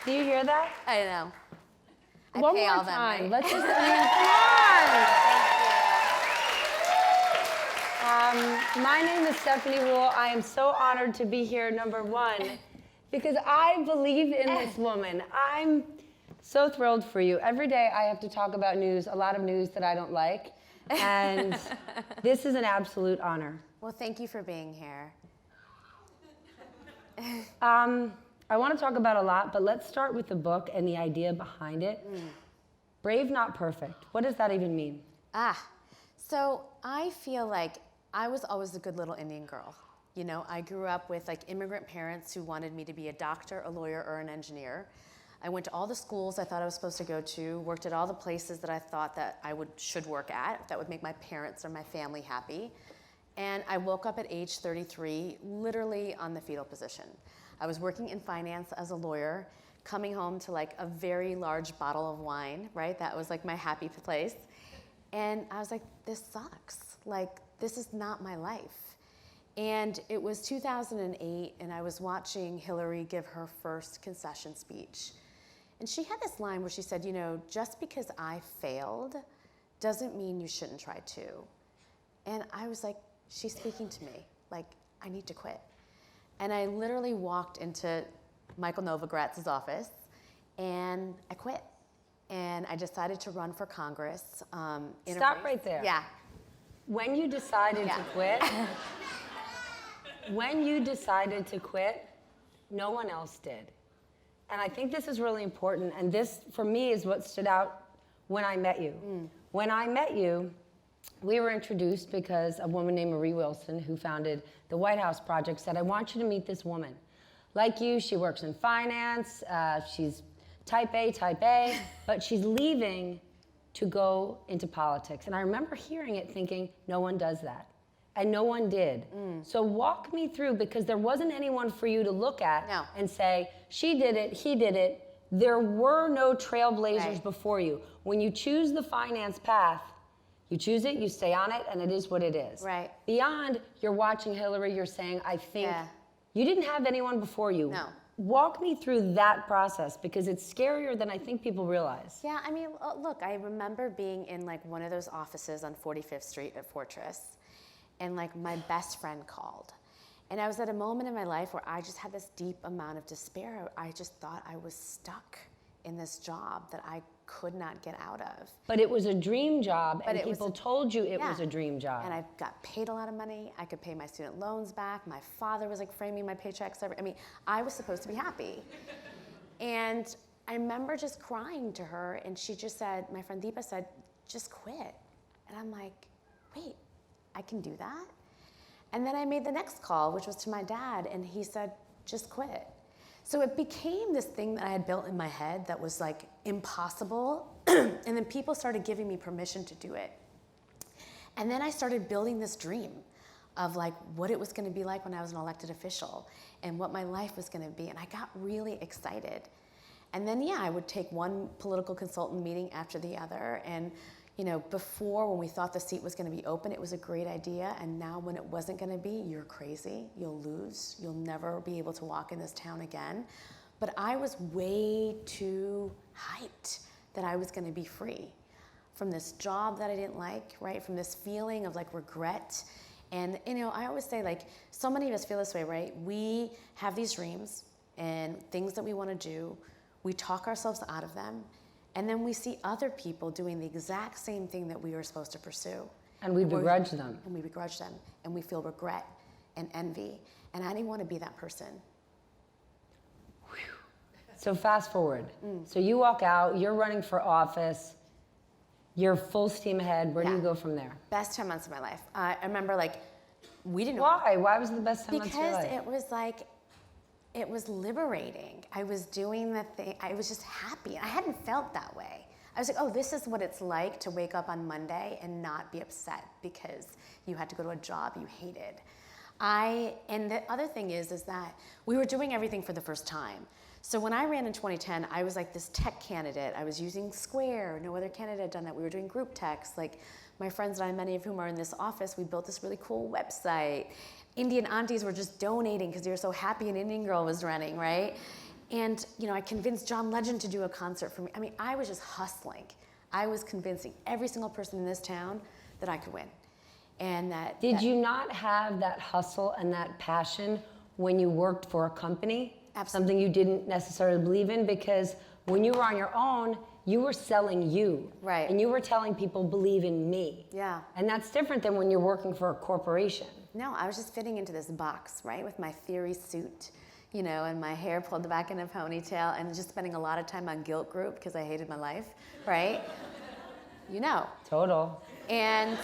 Do you hear that? I know. One pay more all them, time. right? Let's just, come on. My name is Stephanie Ruhle. I am so honored to be here, number one, because I believe in this woman. I'm so thrilled for you. Every day I have to talk about news, a lot of news that I don't like, and this is an absolute honor. Well, thank you for being here. I want to talk about a lot, but let's start with the book and the idea behind it. Brave, not perfect. What does that even mean? So I feel like I was always a good little Indian girl. You know, I grew up with like immigrant parents who wanted me to be a doctor, a lawyer, or an engineer. I went to all the schools I thought I was supposed to go to, worked at all the places that I thought that I should work at, that would make my parents or my family happy. And I woke up at age 33, literally on the fetal position. I was working in finance as a lawyer, coming home to like a very large bottle of wine, right? That was like my happy place. And I was like, this sucks. Like, this is not my life. And it was 2008, and I was watching Hillary give her first concession speech. And she had this line where she said, you know, just because I failed doesn't mean you shouldn't try too. And I was like, she's speaking to me. Like, I need to quit. And I literally walked into Michael Novogratz's office, and I quit. And I decided to run for Congress. Stop right there. Yeah. When you decided to quit, no one else did. And I think this is really important, and this, for me, is what stood out when I met you. When I met you, we were introduced because a woman named Marie Wilson, who founded the White House Project, said, I want you to meet this woman. Like you, she works in finance, she's type A, but she's leaving to go into politics. And I remember hearing it thinking, no one does that. And no one did. So walk me through, because there wasn't anyone for you to look at and say, she did it, he did it. There were no trailblazers before you. When you choose the finance path, you choose it, you stay on it, and it is what it is. Right. Beyond, you're watching Hillary, you're saying, I think, you didn't have anyone before you. No. Walk me through that process, because it's scarier than I think people realize. Yeah, I mean, look, I remember being in like one of those offices on 45th Street at Fortress, and like my best friend called. And I was at a moment in my life where I just had this deep amount of despair. I just thought I was stuck in this job that I could not get out of. But it was a dream job, But and people told you it was a dream job. And I got paid a lot of money. I could pay my student loans back. My father was like framing my paychecks. I mean, I was supposed to be happy. And I remember just crying to her, and she just said, my friend Deepa said, just quit. And I'm like, wait, I can do that? And then I made the next call, which was to my dad, and he said, just quit. So it became this thing that I had built in my head that was like impossible, and then people started giving me permission to do it. And then I started building this dream of like what it was gonna be like when I was an elected official and what my life was gonna be, and I got really excited. And then, I would take one political consultant meeting after the other, and you know, before, when we thought the seat was going to be open, it was a great idea, and now when it wasn't going to be, you're crazy, you'll lose, you'll never be able to walk in this town again. But I was way too hyped that I was going to be free from this job that I didn't like, right? From this feeling of like regret. And you know, I always say, like, so many of us feel this way, right? We have these dreams and things that we want to do, we talk ourselves out of them, and then we see other people doing the exact same thing that we were supposed to pursue. And we begrudge them. And we begrudge them. And we feel regret and envy. And I didn't want to be that person. So fast forward. So you walk out, you're running for office, you're full steam ahead. Where do you go from there? Best 10 months of my life. I remember, like, we didn't know. Why? Why was it the best 10 months of your life? Because it was like, it was liberating. I was doing the thing, I was just happy. I hadn't felt that way. I was like, oh, this is what it's like to wake up on Monday and not be upset because you had to go to a job you hated. And the other thing is that we were doing everything for the first time. So when I ran in 2010, I was like this tech candidate. I was using Square. No other candidate had done that. We were doing group text. Like my friends and I, many of whom are in this office, we built this really cool website. Indian aunties were just donating because they were so happy an Indian girl was running, right? And, I convinced John Legend to do a concert for me. I mean, I was just hustling. I was convincing every single person in this town that I could win. And Did you not have that hustle and that passion when you worked for a company? Absolutely. Something you didn't necessarily believe in, because when you were on your own, you were selling you. Right. And you were telling people, believe in me. Yeah. And that's different than when you're working for a corporation. No, I was just fitting into this box, right, with my theory suit, and my hair pulled back in a ponytail, and just spending a lot of time on Guilt Group because I hated my life, right? Total. And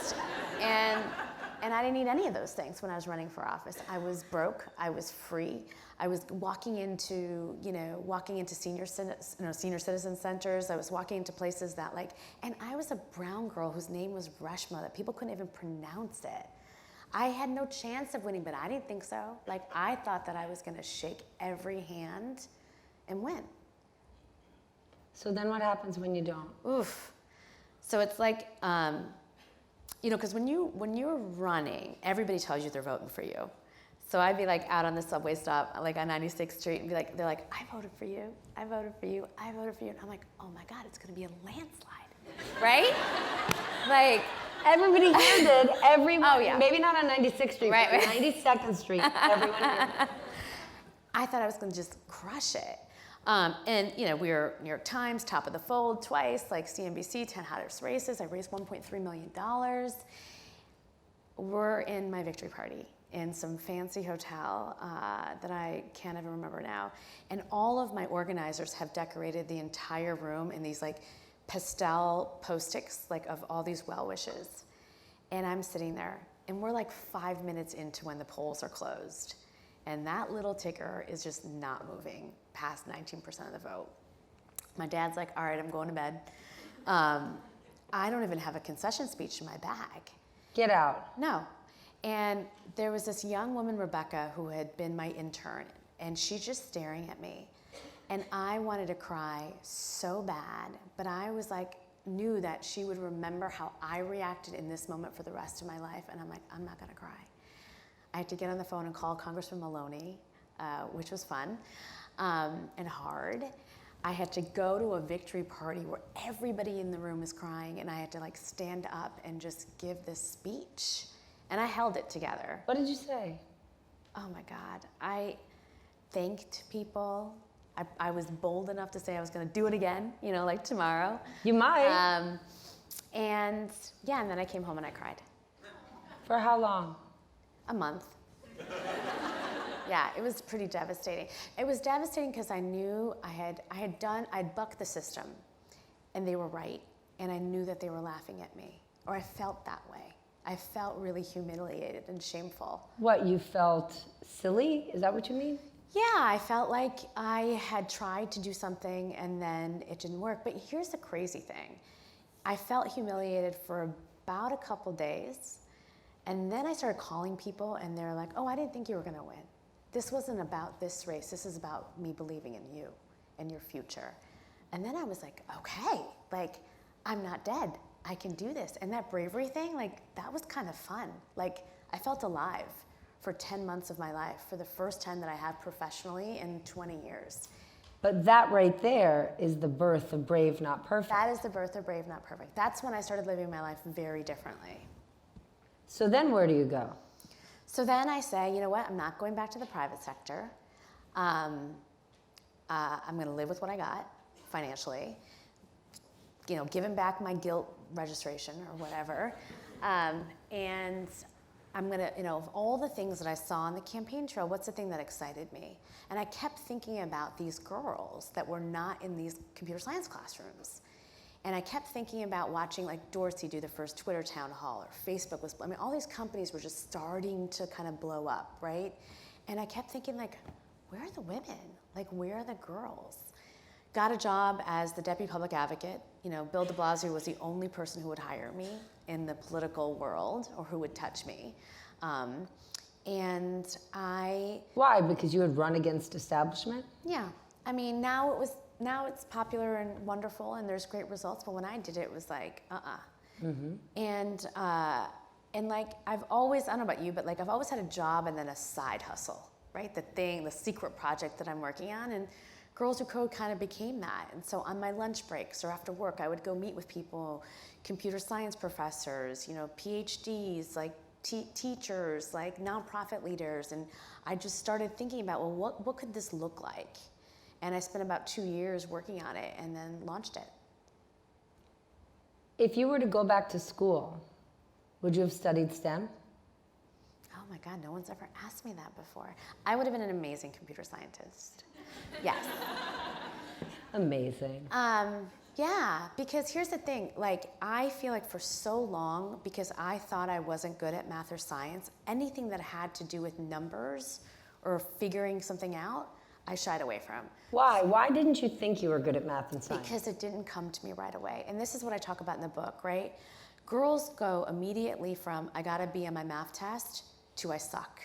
I didn't need any of those things when I was running for office. I was broke. I was free. I was walking into senior citizen centers. I was walking into places that and I was a brown girl whose name was Reshma, that people couldn't even pronounce it. I had no chance of winning, but I didn't think so. I thought that I was going to shake every hand and win. So then what happens when you don't? Oof. So it's because when you're running, everybody tells you they're voting for you. So I'd be out on the subway stop, on 96th Street, and they're like, I voted for you, I voted for you, I voted for you. And I'm like, oh my God, it's gonna be a landslide, right? Everybody here did. Everyone. Oh, yeah. Maybe not on 96th Street, Right, but right. 92nd Street. Everyone here. I thought I was gonna just crush it. And we were New York Times, top of the fold twice, CNBC, 10 hottest races. I raised $1.3 million. We're in my victory party in some fancy hotel that I can't even remember now. And all of my organizers have decorated the entire room in these pastel post-its of all these well wishes. And I'm sitting there, and we're 5 minutes into when the polls are closed. And that little ticker is just not moving past 19% of the vote. My dad's like, all right, I'm going to bed. I don't even have a concession speech in my bag. Get out. No. And there was this young woman, Rebecca, who had been my intern, and she's just staring at me. And I wanted to cry so bad, but I was knew that she would remember how I reacted in this moment for the rest of my life. And I'm like, I'm not gonna cry. I had to get on the phone and call Congressman Maloney, which was fun and hard. I had to go to a victory party where everybody in the room is crying, and I had to stand up and just give this speech. And I held it together. What did you say? Oh my God. I thanked people. I was bold enough to say I was gonna do it again, tomorrow. You might. And then I came home and I cried. For how long? A month. Yeah, it was pretty devastating. It was devastating because I knew I'd bucked the system, and they were right, and I knew that they were laughing at me, or I felt that way. I felt really humiliated and shameful. What, you felt silly? Is that what you mean? Yeah, I felt like I had tried to do something and then it didn't work. But here's the crazy thing. I felt humiliated for about a couple days, and then I started calling people, and they're like, oh, I didn't think you were gonna win. This wasn't about this race. This is about me believing in you and your future. And then I was like, okay, I'm not dead. I can do this. And that bravery thing, that was kind of fun. I felt alive for 10 months of my life, for the first time that I have professionally in 20 years. But that right there is the birth of Brave, Not Perfect. That is the birth of Brave, Not Perfect. That's when I started living my life very differently. So then where do you go? So then I say, you know what, I'm not going back to the private sector. I'm gonna live with what I got financially, giving back my guilt registration or whatever. And I'm gonna, of all the things that I saw on the campaign trail, what's the thing that excited me? And I kept thinking about these girls that were not in these computer science classrooms. And I kept thinking about watching Dorsey do the first Twitter town hall, or Facebook was, all these companies were just starting to kind of blow up, right? And I kept thinking where are the women? Where are the girls? Got a job as the deputy public advocate. Bill de Blasio was the only person who would hire me in the political world, or who would touch me. And I... Why? Because you had run against establishment? Yeah. Now it's popular and wonderful, and there's great results, but when I did it, it was Mm-hmm. And I've always, I don't know about you, but I've always had a job and then a side hustle, right? The secret project that I'm working on. And Girls Who Code kind of became that. And so on my lunch breaks or after work, I would go meet with people, computer science professors, PhDs, like teachers, like nonprofit leaders. And I just started thinking about, well, what could this look like? And I spent about 2 years working on it and then launched it. If you were to go back to school, would you have studied STEM? Oh my God, no one's ever asked me that before. I would have been an amazing computer scientist. Yes. Amazing. Yeah, because here's the thing, like I feel like for so long, because I thought I wasn't good at math or science, anything that had to do with numbers or figuring something out, I shied away from. Why? Why didn't you think you were good at math and science? Because it didn't come to me right away. And this is what I talk about in the book, right? Girls go immediately from I gotta be on my math test to I suck.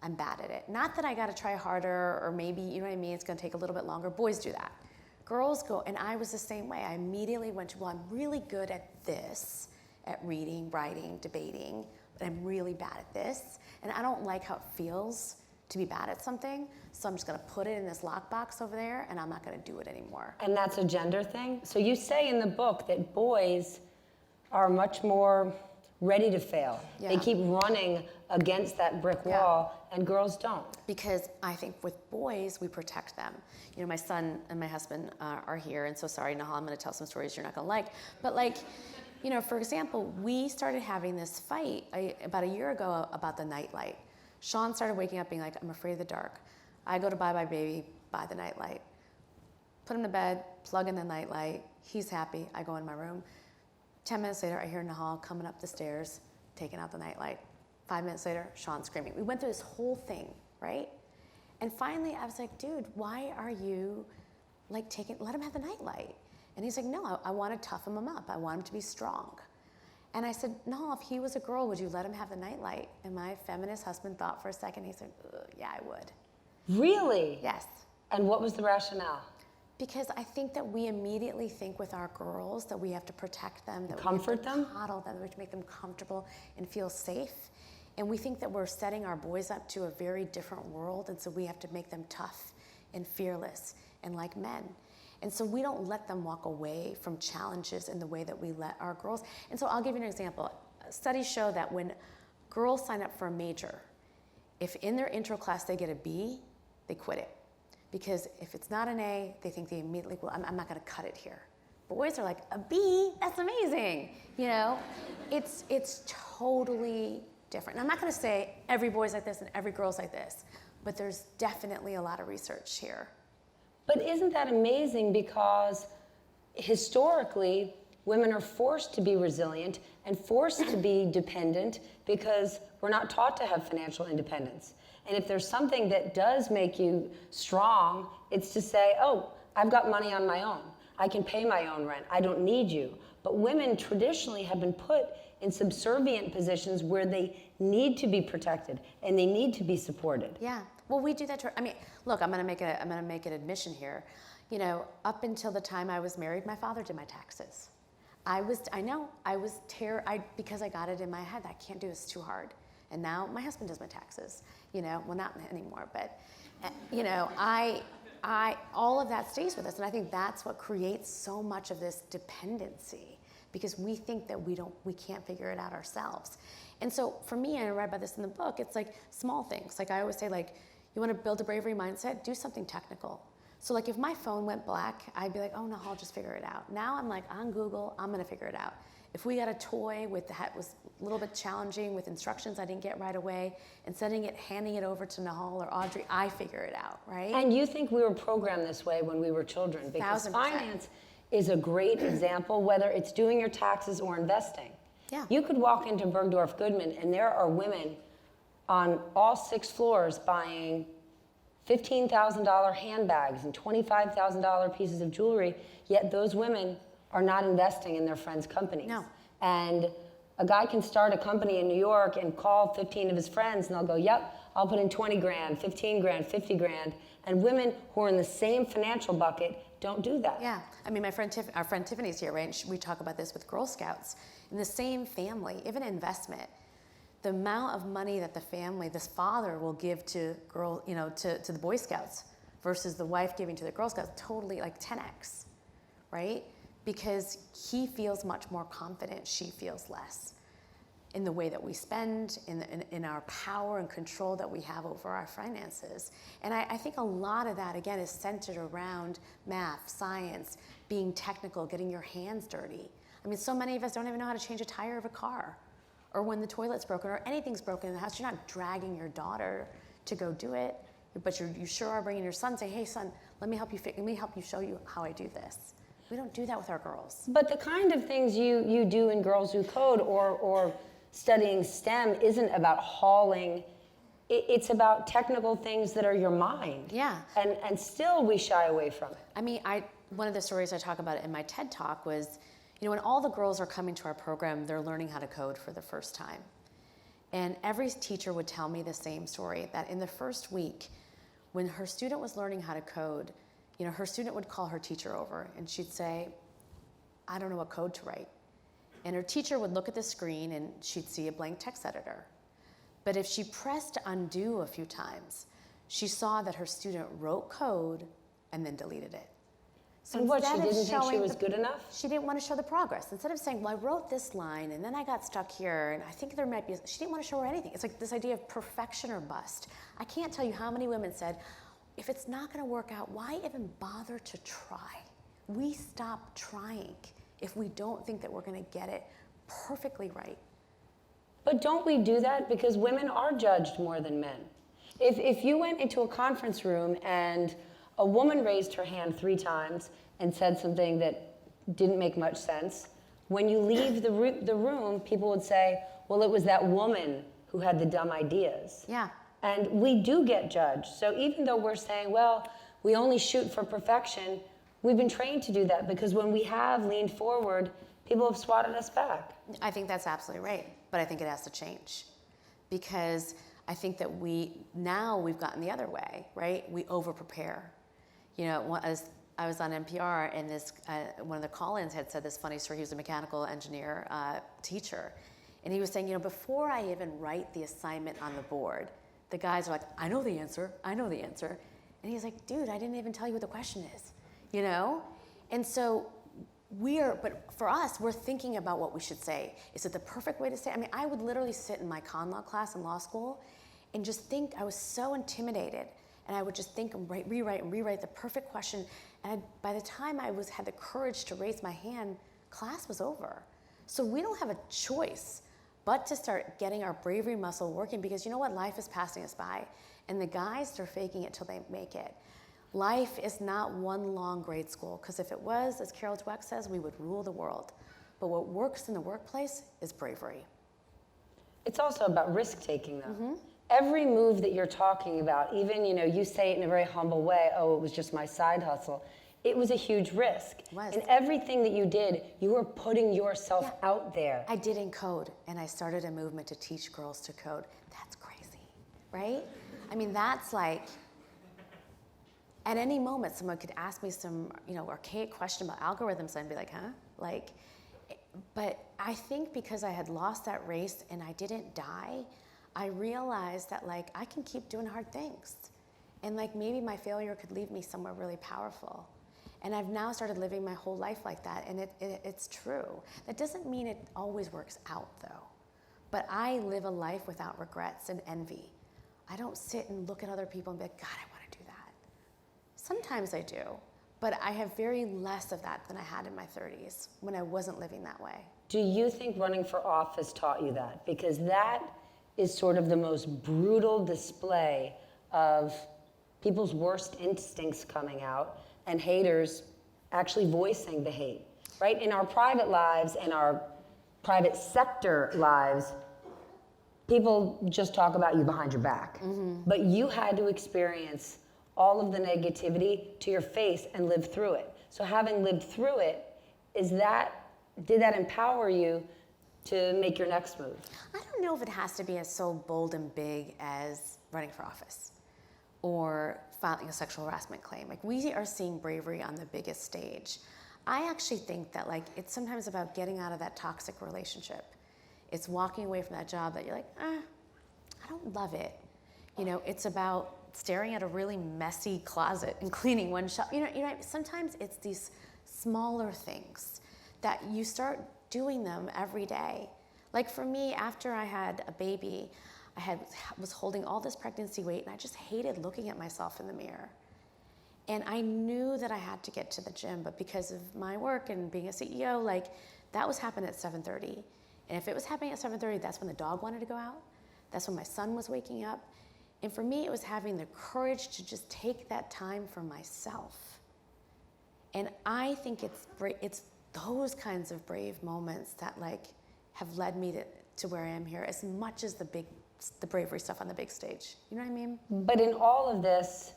I'm bad at it. Not that I gotta try harder or maybe, you know what I mean, it's gonna take a little bit longer. Boys do that. Girls go, and I was the same way. I immediately went to, well, I'm really good at this, at reading, writing, debating, but I'm really bad at this. And I don't like how it feels to be bad at something, so I'm just gonna put it in this lockbox over there and I'm not gonna do it anymore. And that's a gender thing? So you say in the book that boys are much more ready to fail. Yeah. They keep running against that brick wall, and girls don't. Because I think with boys, we protect them. My son and my husband are here, and so sorry, Nahal, I'm gonna tell some stories you're not gonna like. But for example, we started having this fight about a year ago about the nightlight. Sean started waking up being like, I'm afraid of the dark. I go to buy my baby, buy the nightlight. Put him to bed, plug in the nightlight. He's happy, I go in my room. 10 minutes later, I hear Nahal coming up the stairs, taking out the nightlight. 5 minutes later, Sean screaming. We went through this whole thing, right? And finally, I was like, dude, why are you let him have the nightlight? And he's like, no, I want to toughen him up. I want him to be strong. And I said, no, if he was a girl, would you let him have the nightlight? And my feminist husband thought for a second. He said, yeah, I would. Really? Yes. And what was the rationale? Because I think that we immediately think with our girls that we have to protect them, that Comfort we have them? to coddle them, that we have to make them comfortable and feel safe. And we think that we're setting our boys up to a very different world, and so we have to make them tough and fearless and like men. And so we don't let them walk away from challenges in the way that we let our girls. And so I'll give you an example. Studies show that when girls sign up for a major, if in their intro class they get a B, they quit it. Because if it's not an A, they think they immediately, well, I'm not gonna cut it here. Boys are like, a B? That's amazing. It's totally different. And I'm not gonna say every boy's like this and every girl's like this, but there's definitely a lot of research here. But isn't that amazing? Because historically, women are forced to be resilient and forced to be dependent because we're not taught to have financial independence. And if there's something that does make you strong, it's to say, oh, I've got money on my own. I can pay my own rent. I don't need you. But women traditionally have been put in subservient positions where they need to be protected and they need to be supported. Yeah. Well, we do that look, I'm gonna make an admission here. Up until the time I was married, my father did my taxes. Because I got it in my head, I can't do this, too hard. And now my husband does my taxes, well, not anymore, but, all of that stays with us. And I think that's what creates so much of this dependency, because we think that we can't figure it out ourselves. And so for me, and I write about this in the book, it's like small things. Like I always say, you want to build a bravery mindset, do something technical. So if my phone went black, I'd be like, oh no, I'll just figure it out. Now I'm on Google, I'm gonna figure it out. If we got a toy that was a little bit challenging with instructions I didn't get right away, and handing it over to Nahal or Audrey, I figure it out, right? And you think we were programmed this way when we were children, because 1000%. finance is a great example, whether it's doing your taxes or investing. Yeah. You could walk into Bergdorf Goodman and there are women on all 6 floors buying $15,000 handbags and $25,000 pieces of jewelry, yet those women are not investing in their friends' companies. No. And a guy can start a company in New York and call 15 of his friends and they'll go, yep, I'll put in 20 grand, 15 grand, 50 grand. And women who are in the same financial bucket don't do that. Yeah, our friend Tiffany's here, right? And we talk about this with Girl Scouts. In the same family, even investment, the amount of money that this father will give to to the Boy Scouts versus the wife giving to the Girl Scouts, totally like 10x, right? Because he feels much more confident, she feels less in the way that we spend, in our power and control that we have over our finances. And I think a lot of that, again, is centered around math, science, being technical, getting your hands dirty. I mean, so many of us don't even know how to change a tire of a car, or when the toilet's broken, or anything's broken in the house. You're not dragging your daughter to go do it, but you sure are bringing your son, say, hey son, let me help you show you how I do this. We don't do that with our girls. But the kind of things you do in Girls Who Code or studying STEM isn't about hauling. It's about technical things that are your mind. Yeah. And still we shy away from it. I mean, one of the stories I talk about in my TED Talk was, when all the girls are coming to our program, they're learning how to code for the first time. And every teacher would tell me the same story, that in the first week, when her student was learning how to code, her student would call her teacher over and she'd say, I don't know what code to write. And her teacher would look at the screen and she'd see a blank text editor. But if she pressed undo a few times, she saw that her student wrote code and then deleted it. So and what, she didn't think she was good enough? She didn't want to show the progress. Instead of saying, well, I wrote this line and then I got stuck here and I think there might be, she didn't want to show her anything. It's like this idea of perfection or bust. I can't tell you how many women said, if it's not going to work out, why even bother to try? We stop trying if we don't think that we're going to get it perfectly right. But don't we do that because women are judged more than men? If you went into a conference room and a woman raised her hand 3 times and said something that didn't make much sense, when you leave the room, people would say, well, it was that woman who had the dumb ideas. Yeah. And we do get judged. So even though we're saying, well, we only shoot for perfection, we've been trained to do that because when we have leaned forward, people have swatted us back. I think that's absolutely right, but I think it has to change because I think that we've gotten the other way, right? We over-prepare. As I was on NPR and one of the call-ins had said this funny story. He was a mechanical engineer teacher, and he was saying, before I even write the assignment on the board, the guys are like, I know the answer. And he's like, dude, I didn't even tell you what the question is, And so but for us, we're thinking about what we should say. Is it the perfect way to say it? I mean, I would literally sit in my con law class in law school and just think, I was so intimidated. And I would just think and rewrite the perfect question. And by the time I had the courage to raise my hand, class was over. So we don't have a choice but to start getting our bravery muscle working because you know what? Life is passing us by. And the guys, they're faking it till they make it. Life is not one long grade school, because if it was, as Carol Dweck says, we would rule the world. But what works in the workplace is bravery. It's also about risk-taking, though. Mm-hmm. Every move that you're talking about, even, you say it in a very humble way, oh, it was just my side hustle. It was a huge risk. It was. And everything that you did, you were putting yourself out there. I did in code, and I started a movement to teach girls to code. That's crazy, right? I mean, that's like, at any moment, someone could ask me some, archaic question about algorithms, and I'd be like, huh? But I think because I had lost that race and I didn't die, I realized that, I can keep doing hard things. And, maybe my failure could leave me somewhere really powerful. And I've now started living my whole life like that, and it's true. That doesn't mean it always works out, though. But I live a life without regrets and envy. I don't sit and look at other people and be like, God, I want to do that. Sometimes I do, but I have very less of that than I had in my 30s when I wasn't living that way. Do you think running for office taught you that? Because that is sort of the most brutal display of people's worst instincts coming out and haters actually voicing the hate, right? In our private lives and our private sector lives, people just talk about you behind your back. Mm-hmm. But you had to experience all of the negativity to your face and live through it. So having lived through it, did that empower you to make your next move? I don't know if it has to be as so bold and big as running for office or filing a sexual harassment claim. We are seeing bravery on the biggest stage. I actually think that it's sometimes about getting out of that toxic relationship. It's walking away from that job that you're like, I don't love it. It's about staring at a really messy closet and cleaning one shelf. Sometimes it's these smaller things that you start doing them every day. Like for me, after I had a baby, was holding all this pregnancy weight, and I just hated looking at myself in the mirror. And I knew that I had to get to the gym, but because of my work and being a CEO, like that was happening at 7:30. And if it was happening at 7:30, that's when the dog wanted to go out. That's when my son was waking up. And for me, it was having the courage to just take that time for myself. And I think it's those kinds of brave moments that like have led me to where I am here, as much as the bravery stuff on the big stage. You know what I mean? But in all of this,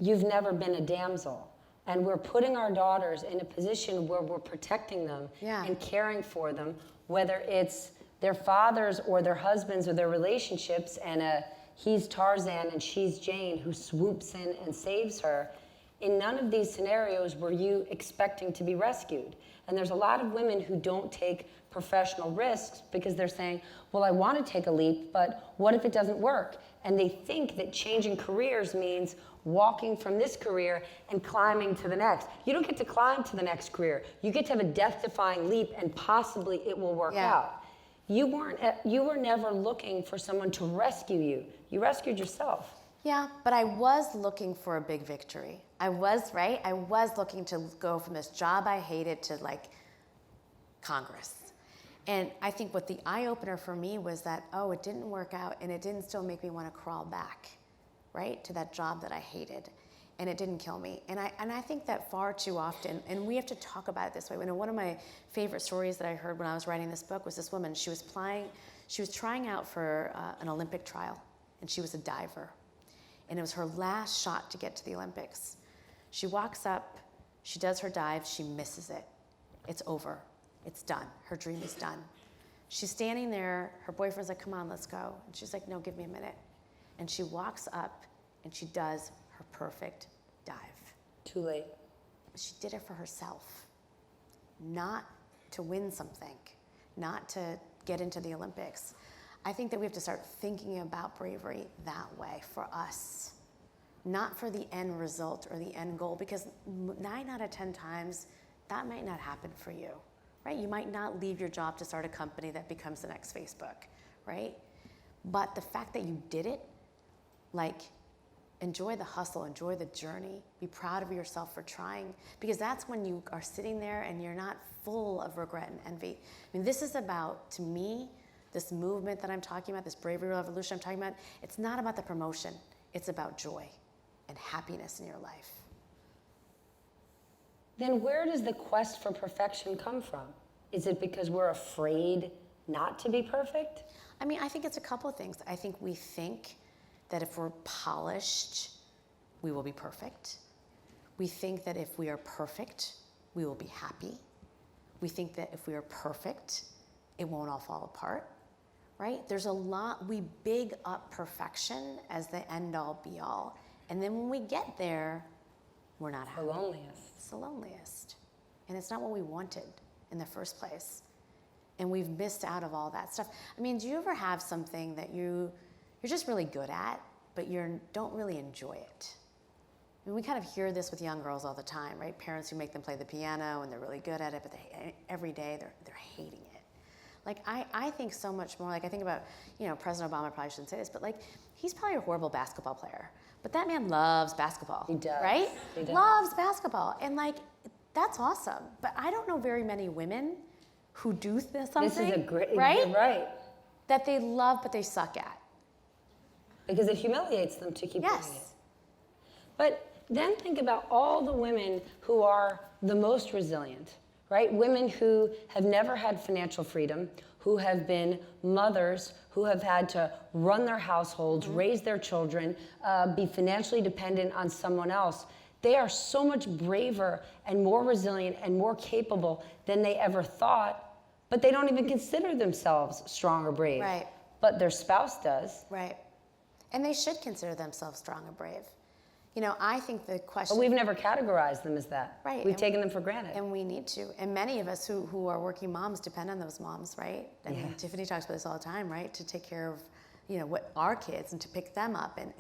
you've never been a damsel. And we're putting our daughters in a position where we're protecting them and caring for them, whether it's their fathers or their husbands or their relationships, and he's Tarzan and she's Jane who swoops in and saves her. In none of these scenarios were you expecting to be rescued. And there's a lot of women who don't take professional risks because they're saying, well, I want to take a leap, but what if it doesn't work? And they think that changing careers means walking from this career and climbing to the next. You don't get to climb to the next career. You get to have a death-defying leap, and possibly it will work out. You were never looking for someone to rescue you. You rescued yourself. Yeah, but I was looking for a big victory. I was looking to go from this job I hated to like Congress. And I think what the eye-opener for me was that, it didn't work out, and it didn't still make me want to crawl back, right, to that job that I hated. And it didn't kill me. And I think that far too often, and we have to talk about it this way. One of my favorite stories that I heard when I was writing this book was this woman. She was trying out for an Olympic trial, and she was a diver. And it was her last shot to get to the Olympics. She walks up, she does her dive, she misses it. It's over. It's done. Her dream is done. She's standing there, her boyfriend's like, come on, let's go. And she's like, no, give me a minute. And she walks up and she does her perfect dive. Too late. She did it for herself, not to win something, not to get into the Olympics. I think that we have to start thinking about bravery that way for us, not for the end result or the end goal, because 9 out of 10 times, that might not happen for you, right? You might not leave your job to start a company that becomes the next Facebook, right? But the fact that you did it, like, enjoy the hustle, enjoy the journey, be proud of yourself for trying, because that's when you are sitting there and you're not full of regret and envy. I mean, this is about, to me, this movement that I'm talking about, this bravery revolution I'm talking about, it's not about the promotion. It's about joy and happiness in your life. Then where does the quest for perfection come from? Is it because we're afraid not to be perfect? I mean, I think it's a couple of things. I think we think that if we're polished, we will be perfect. We think that if we are perfect, we will be happy. We think that if we are perfect, it won't all fall apart, right? There's a lot, we big up perfection as the end all be all. And then when we get there, we're not happy. The loneliest. It's the loneliest. And it's not what we wanted in the first place. And we've missed out of all that stuff. I mean, do you ever have something that you're just really good at, but you don't really enjoy it? I mean, we kind of hear this with young girls all the time, right? Parents who make them play the piano and they're really good at it, but every day they're hating it. Like, I think so much more, like I think about, President Obama, probably shouldn't say this, but like, he's probably a horrible basketball player, but that man loves basketball. He does. Right? He does. Loves basketball. And like, that's awesome. But I don't know very many women who do something, This is a great, right? You're right. That they love, but they suck at. Because it humiliates them to keep doing it. Yes. But then think about all the women who are the most resilient, right? Women who have never had financial freedom, who have been mothers, who have had to run their households, raise their children, be financially dependent on someone else. They are so much braver and more resilient and more capable than they ever thought, but they don't even consider themselves strong or brave. Right. But their spouse does. Right. And they should consider themselves strong and brave. I think the question... But we've never categorized them as that. Right. We've taken them for granted. And we need to. And many of us who are working moms depend on those moms, right? I mean, Tiffany talks about this all the time, right? To take care of what our kids and to pick them up and,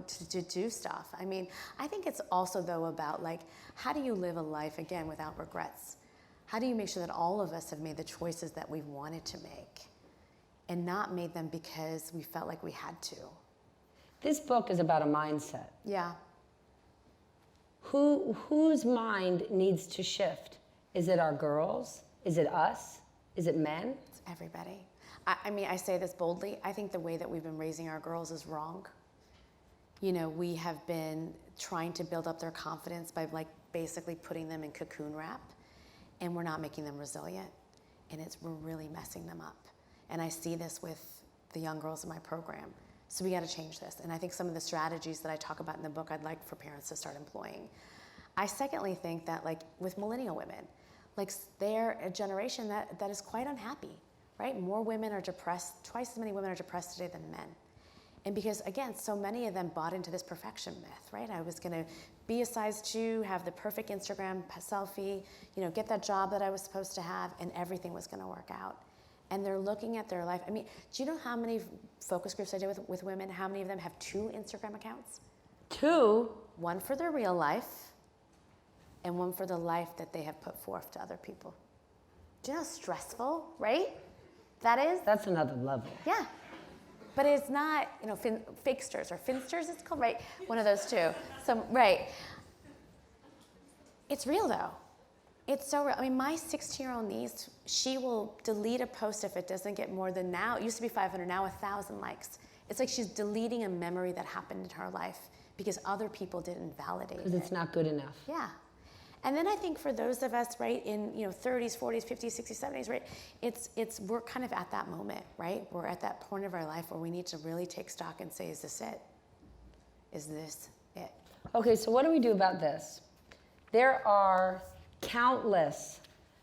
to do stuff. I mean, I think it's also though about like, how do you live a life again without regrets? How do you make sure that all of us have made the choices that we wanted to make and not made them because we felt like we had to? This book is about a mindset. Yeah. Whose mind needs to shift? Is it our girls? Is it us? Is it men? It's everybody. I mean, I say this boldly. I think the way that we've been raising our girls is wrong. We have been trying to build up their confidence by like basically putting them in cocoon wrap, and we're not making them resilient, and we're really messing them up. And I see this with the young girls in my program. So we got to change this. And I think some of the strategies that I talk about in the book, I'd like for parents to start employing. I secondly think that like with millennial women, like they're a generation that is quite unhappy, right? More women are depressed, twice as many women are depressed today than men. And because again, so many of them bought into this perfection myth, right? I was gonna be a size 2, have the perfect Instagram selfie, get that job that I was supposed to have, and everything was gonna work out. And they're looking at their life. I mean, do you know how many focus groups I did with women? How many of them have 2 Instagram accounts? 2? One for their real life and one for the life that they have put forth to other people. Do you know how stressful, right? That is? That's another level. Yeah. But it's not, fakesters or finsters it's called, right? One of those two. Right. It's real though. It's so real. I mean, my 16-year-old niece, she will delete a post if it doesn't get more than now. It used to be 500, now 1,000 likes. It's like she's deleting a memory that happened in her life because other people didn't validate it. Because it's not good enough. Yeah. And then I think for those of us, right, in 30s, 40s, 50s, 60s, 70s, right, we're kind of at that moment, right? We're at that point of our life where we need to really take stock and say, is this it? Is this it? Okay, so what do we do about this? There are countless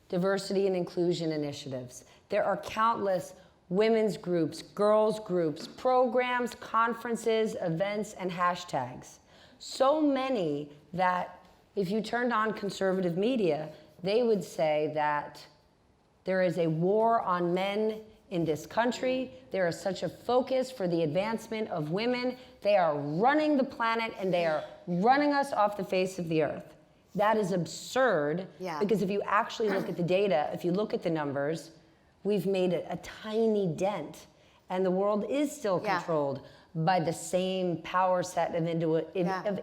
diversity and inclusion initiatives. There are countless women's groups, girls groups, programs, conferences, events, and hashtags. So many that if you turned on conservative media, they would say that there is a war on men in this country. There is such a focus for the advancement of women. They are running the planet and they are running us off the face of the earth. That is absurd, because if you actually look at the data, if you look at the numbers, we've made a tiny dent, and the world is still controlled by the same power set of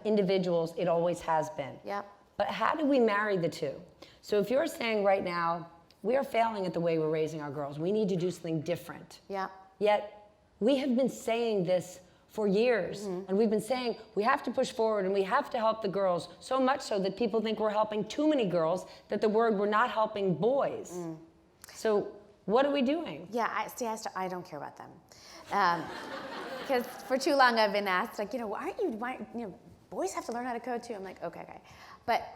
individuals it always has been. Yep. But how do we marry the two? So if you're saying right now, we are failing at the way we're raising our girls, we need to do something different. Yeah. Yet we have been saying this for years, and we've been saying we have to push forward and we have to help the girls, so much so that people think we're helping too many girls, that the word we're not helping boys. So what are we doing? Yeah, I don't care about them. Because for too long I've been asked, like, why boys have to learn how to code too. I'm like, okay. But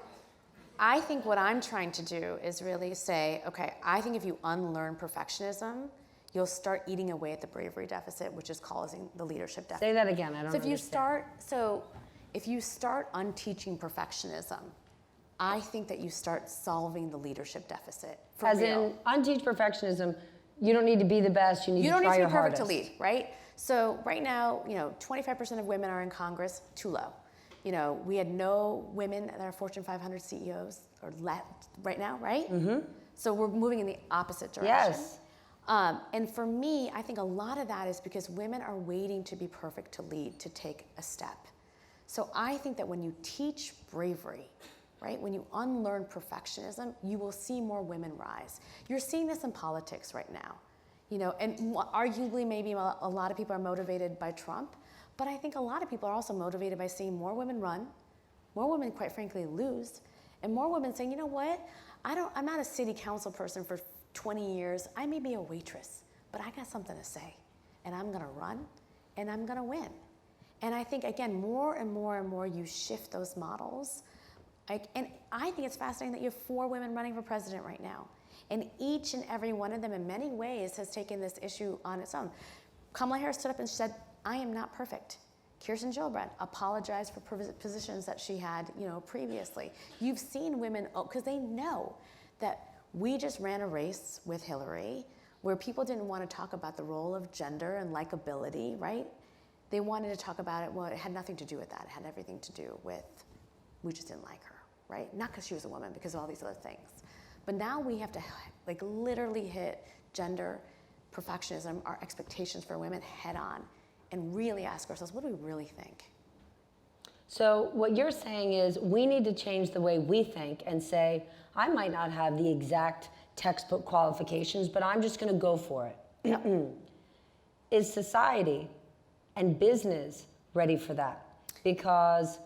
I think what I'm trying to do is really say, okay, I think if you unlearn perfectionism, you'll start eating away at the bravery deficit, which is causing the leadership deficit. Say that again, I don't understand. If you start unteaching perfectionism, I think that you start solving the leadership deficit. As in, unteach perfectionism, you don't need to be the best, you need to try your hardest. You don't need to be perfect to lead, right? So right now, 25% of women are in Congress, too low. We had no women that are Fortune 500 CEOs or left right now, right? Mm-hmm. So we're moving in the opposite direction. Yes. And for me, I think a lot of that is because women are waiting to be perfect to lead, to take a step. So I think that when you teach bravery, right, when you unlearn perfectionism, you will see more women rise. You're seeing this in politics right now, and arguably maybe a lot of people are motivated by Trump, but I think a lot of people are also motivated by seeing more women run, more women, quite frankly, lose, and more women saying, you know what, I'm not a city council person for 20 years, I may be a waitress, but I got something to say, and I'm gonna run, and I'm gonna win. And I think, again, more and more and more you shift those models. And I think it's fascinating that you have 4 women running for president right now. And each and every one of them, in many ways, has taken this issue on its own. Kamala Harris stood up and said, I am not perfect. Kirsten Gillibrand apologized for positions that she had, previously. You've seen women, because they know that we just ran a race with Hillary where people didn't want to talk about the role of gender and likability, right? They wanted to talk about it, well, it had nothing to do with that. It had everything to do with, we just didn't like her, right? Not because she was a woman, because of all these other things. But now we have to like literally hit gender perfectionism, our expectations for women head on, and really ask ourselves, what do we really think? So what you're saying is we need to change the way we think and say, I might not have the exact textbook qualifications, but I'm just going to go for it. Yep. Is society and business ready for that? Because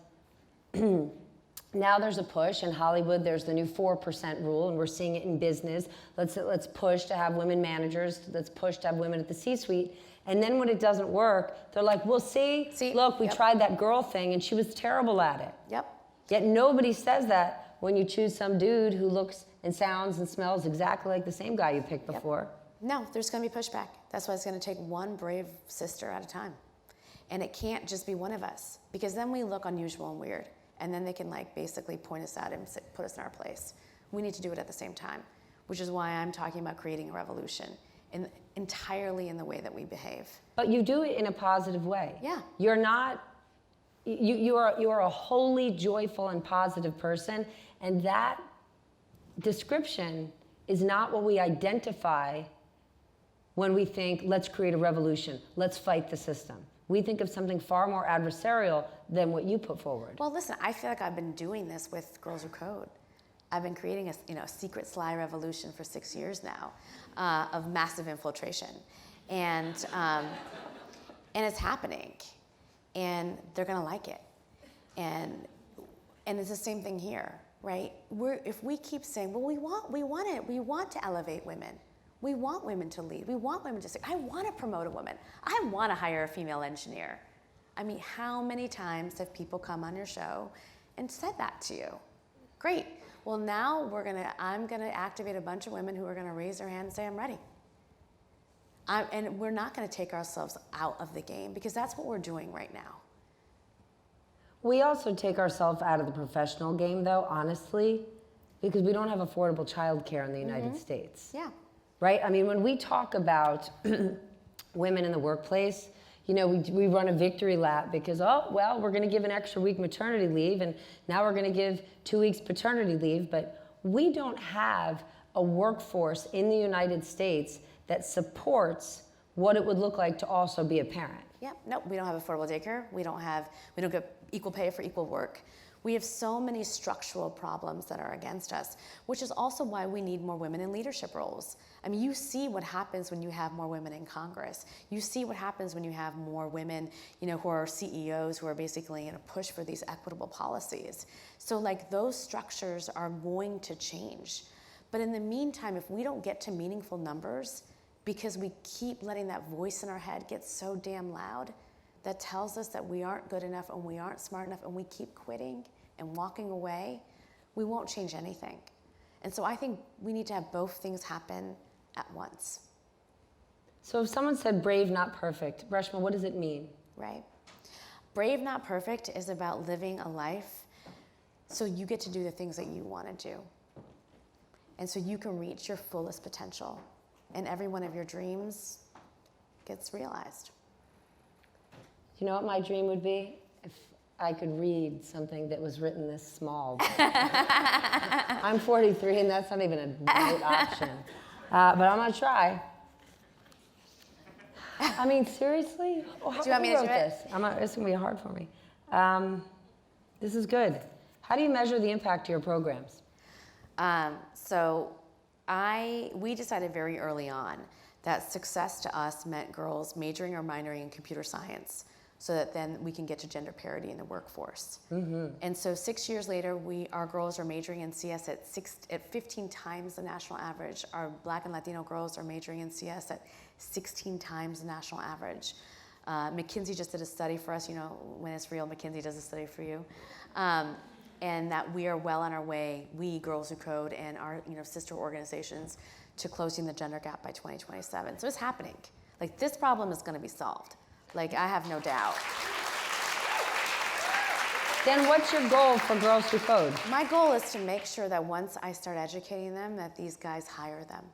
now there's a push in Hollywood. There's the new 4% rule, and we're seeing it in business. Let's push to have women managers. Let's push to have women at the C-suite. And then when it doesn't work, they're like, well, see look, we tried that girl thing, and she was terrible at it. Yep. Yet nobody says that when you choose some dude who looks and sounds and smells exactly like the same guy you picked before. No, there's going to be pushback. That's why it's going to take one brave sister at a time. And it can't just be one of us, because then we look unusual and weird. And then they can like basically point us out and put us in our place. We need to do it at the same time, which is why I'm talking about creating a revolution entirely in the way that we behave. But you do it in a positive way. Yeah. You're not, you are a wholly joyful and positive person, and that description is not what we identify when we think, let's create a revolution, let's fight the system. We think of something far more adversarial than what you put forward. Well, listen, I feel like I've been doing this with Girls Who Code. I've been creating a secret sly revolution for 6 years now of massive infiltration. And it's happening. And they're gonna like it. And it's the same thing here, right? If we keep saying, well, we want to elevate women. We want women to lead. We want women to say, I want to promote a woman. I want to hire a female engineer. I mean, how many times have people come on your show and said that to you? Great. Well, now I'm gonna activate a bunch of women who are gonna raise their hand and say, I'm ready. And we're not gonna take ourselves out of the game, because that's what we're doing right now. We also take ourselves out of the professional game, though, honestly, because we don't have affordable childcare in the United States. Yeah. Right? I mean, when we talk about women in the workplace, you know, we run a victory lap because, oh, well, we're going to give an extra week maternity leave, and now we're going to give 2 weeks paternity leave, but we don't have a workforce in the United States that supports what it would look like to also be a parent. Yeah, no, we don't have affordable daycare. We don't get equal pay for equal work. We have so many structural problems that are against us, which is also why we need more women in leadership roles. I mean, you see what happens when you have more women in Congress. You see what happens when you have more women, who are CEOs, who are basically in a push for these equitable policies. So like those structures are going to change. But in the meantime, if we don't get to meaningful numbers, because we keep letting that voice in our head get so damn loud, that tells us that we aren't good enough and we aren't smart enough, and we keep quitting and walking away, we won't change anything. And so I think we need to have both things happen at once. So if someone said brave, not perfect, Reshma, what does it mean? Right. Brave, not perfect is about living a life so you get to do the things that you want to do. And so you can reach your fullest potential, and every one of your dreams gets realized. You know what my dream would be? If I could read something that was written this small. I'm 43 and that's not even a great option. But I'm gonna try. I mean, seriously? Do you want me to do it? This? It's gonna be hard for me. This is good. How do you measure the impact to your programs? We decided very early on that success to us meant girls majoring or minoring in computer science, so that then we can get to gender parity in the workforce. Mm-hmm. And so 6 years later, our girls are majoring in CS at 15 times the national average. Our Black and Latino girls are majoring in CS at 16 times the national average. McKinsey just did a study for us. When it's real, McKinsey does a study for you. And that we are well on our way, we, Girls Who Code, and our sister organizations, to closing the gender gap by 2027. So it's happening. Like, this problem is gonna be solved. Like, I have no doubt. Then what's your goal for Girls Who Code? My goal is to make sure that once I start educating them, that these guys hire them.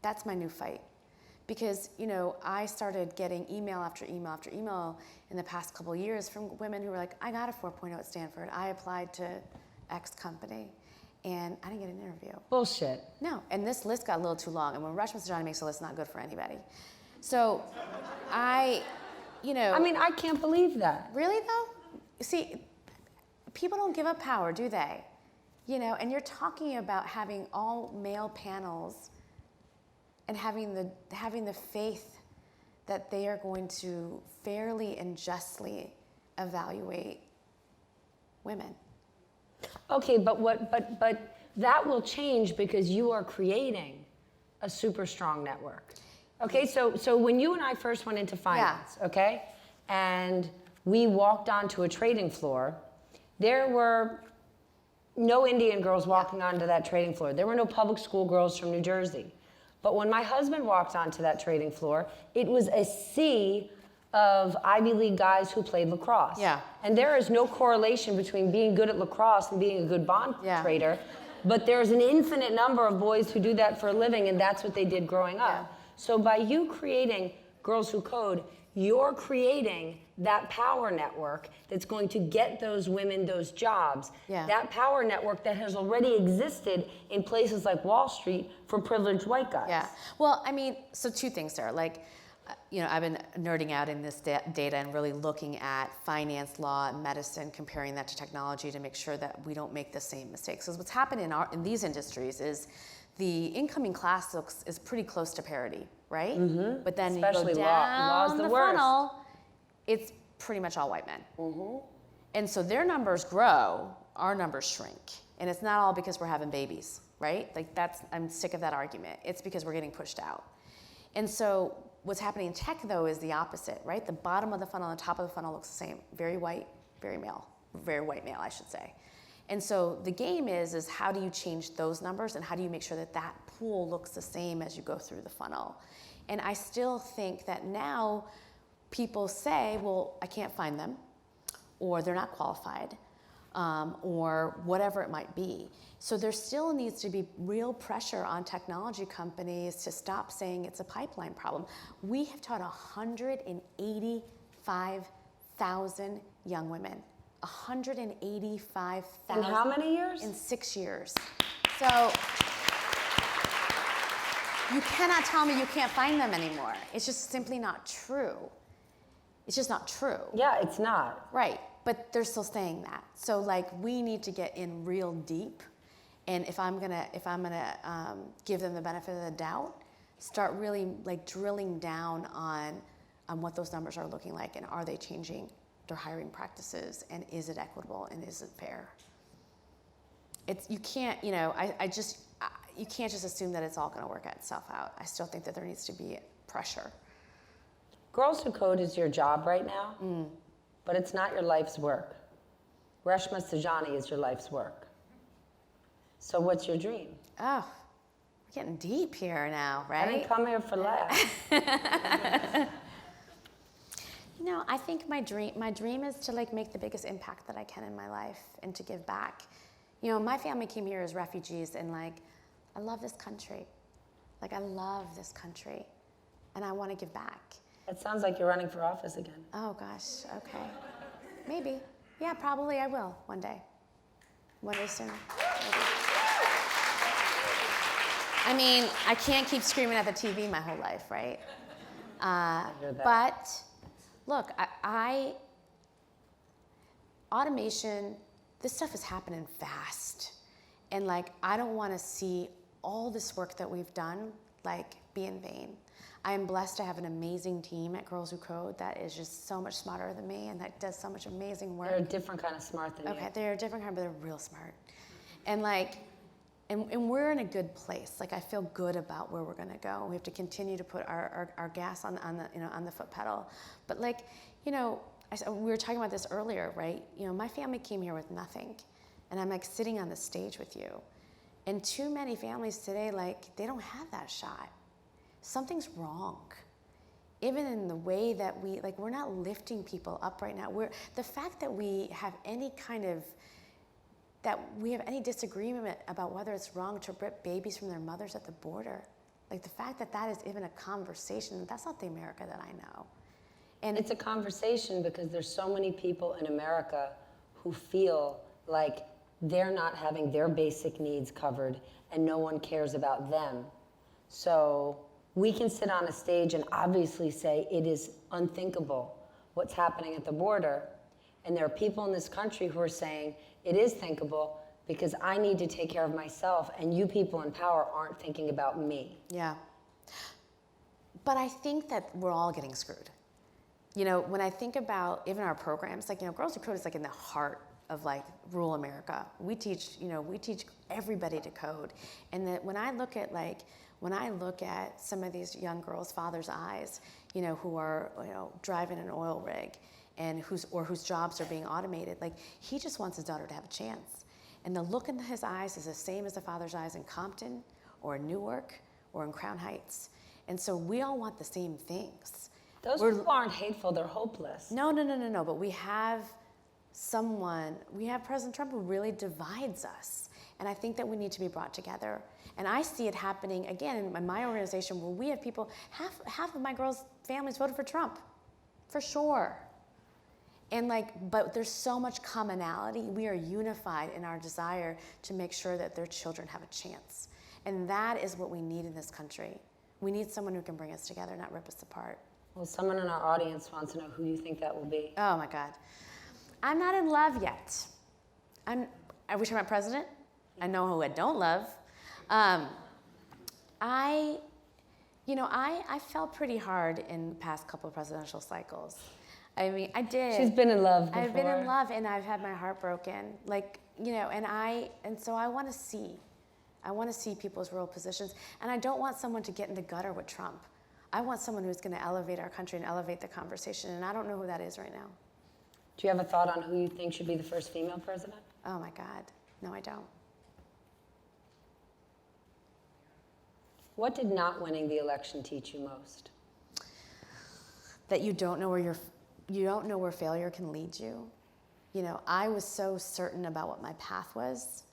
That's my new fight. because, you know, I started getting email after email after email in the past couple of years from women who were like, I got a 4.0 at Stanford. I applied to X company, and I didn't get an interview. Bullshit. No, and this list got a little too long, and when Reshma Saujani makes a list, it's not good for anybody. So you know. I mean, I can't believe that. Really though? See, people don't give up power, do they? You know, and you're talking about having all male panels and having the faith that they are going to fairly and justly evaluate women. Okay, but that will change because you are creating a super strong network. Okay, so when you and I first went into finance, okay, and we walked onto a trading floor, there were no Indian girls walking onto that trading floor. There were no public school girls from New Jersey. But when my husband walked onto that trading floor, it was a sea of Ivy League guys who played lacrosse. Yeah. And there is no correlation between being good at lacrosse and being a good bond trader. But there's an infinite number of boys who do that for a living, and that's what they did growing up. Yeah. So by you creating Girls Who Code, you're creating that power network that's going to get those women those jobs. Yeah. That power network that has already existed in places like Wall Street for privileged white guys. Yeah. Well, I mean, so two things there. Like, you know, I've been nerding out in this data and really looking at finance, law, and medicine, comparing that to technology to make sure that we don't make the same mistakes. Because what's happened in these industries is the incoming class is pretty close to parity, right? Mm-hmm. But then especially you go down law's the funnel, it's pretty much all white men. Mm-hmm. And so their numbers grow, our numbers shrink. And it's not all because we're having babies, right? Like I'm sick of that argument. It's because we're getting pushed out. And so what's happening in tech, though, is the opposite, right? The bottom of the funnel and the top of the funnel looks the same. Very white, very male. Very white male, I should say. And so the game is how do you change those numbers, and how do you make sure that that pool looks the same as you go through the funnel? And I still think that now people say, well, I can't find them, or they're not qualified, or whatever it might be. So there still needs to be real pressure on technology companies to stop saying it's a pipeline problem. We have taught 185,000 young women. 185,000. In how many years? In 6 years. So you cannot tell me you can't find them anymore. It's just simply not true. It's just not true. Yeah, it's not. Right, but they're still saying that. So like we need to get in real deep, and if I'm gonna give them the benefit of the doubt, start really like drilling down on what those numbers are looking like, and are they changing their hiring practices, and is it equitable, and is it fair? You can't, you know, you can't just assume that it's all going to work itself out. I still think that there needs to be pressure. Girls Who Code is your job right now, but it's not your life's work. Reshma Saujani is your life's work. So what's your dream? Oh, we're getting deep here now, right? I didn't come here for laughs. You know, I think my dream is to like make the biggest impact that I can in my life and to give back. You know, my family came here as refugees, and like, I love this country. Like, I love this country, and I want to give back. It sounds like you're running for office again. Oh gosh, okay. Maybe. Yeah, probably I will one day. One day soon. Maybe. I mean, I can't keep screaming at the TV my whole life, right? I hear that. But look, automation, this stuff is happening fast. And like, I don't want to see all this work that we've done, like, be in vain. I am blessed to have an amazing team at Girls Who Code that is just so much smarter than me and that does so much amazing work. They're a different kind of smart than you. Okay, they're a different kind, but they're real smart. And like, and we're in a good place. Like, I feel good about where we're gonna go. We have to continue to put our gas on the foot pedal. But like, you know, we were talking about this earlier, right? You know, my family came here with nothing, and I'm like sitting on the stage with you. And too many families today, like, they don't have that shot. Something's wrong. Even in the way that we're not lifting people up right now. The fact that we have any disagreement about whether it's wrong to rip babies from their mothers at the border, Like the fact that that is even a conversation, that's not the America that I know. And it's a conversation because there's so many people in America who feel like they're not having their basic needs covered and no one cares about them. So we can sit on a stage and obviously say it is unthinkable what's happening at the border. And there are people in this country who are saying it is thinkable because I need to take care of myself and you people in power aren't thinking about me. Yeah. But I think that we're all getting screwed. You know, when I think about even our programs, like, you know, Girls Who Code is like in the heart of like rural America. We teach everybody to code. And that when I look at some of these young girls' fathers' eyes, you know, who are, you know, driving an oil rig and whose jobs are being automated, like he just wants his daughter to have a chance. And the look in his eyes is the same as the father's eyes in Compton or in Newark or in Crown Heights. And so we all want the same things. Those people aren't hateful, they're hopeless. No, but we have President Trump who really divides us. And I think that we need to be brought together. And I see it happening, again, in my organization where we have people, half of my girls' families voted for Trump, for sure. And but there's so much commonality. We are unified in our desire to make sure that their children have a chance. And that is what we need in this country. We need someone who can bring us together, not rip us apart. Well, someone in our audience wants to know who you think that will be. Oh my God. I'm not in love yet. I wish I'm a president. I know who I don't love. I felt pretty hard in the past couple of presidential cycles. I mean, I did. She's been in love before. I've been in love and I've had my heart broken. And so I want to see people's real positions. And I don't want someone to get in the gutter with Trump. I want someone who's going to elevate our country and elevate the conversation. And I don't know who that is right now. Do you have a thought on who you think should be the first female president? Oh my God. No, I don't. What did not winning the election teach you most? That you don't know where failure can lead you. You know, I was so certain about what my path was.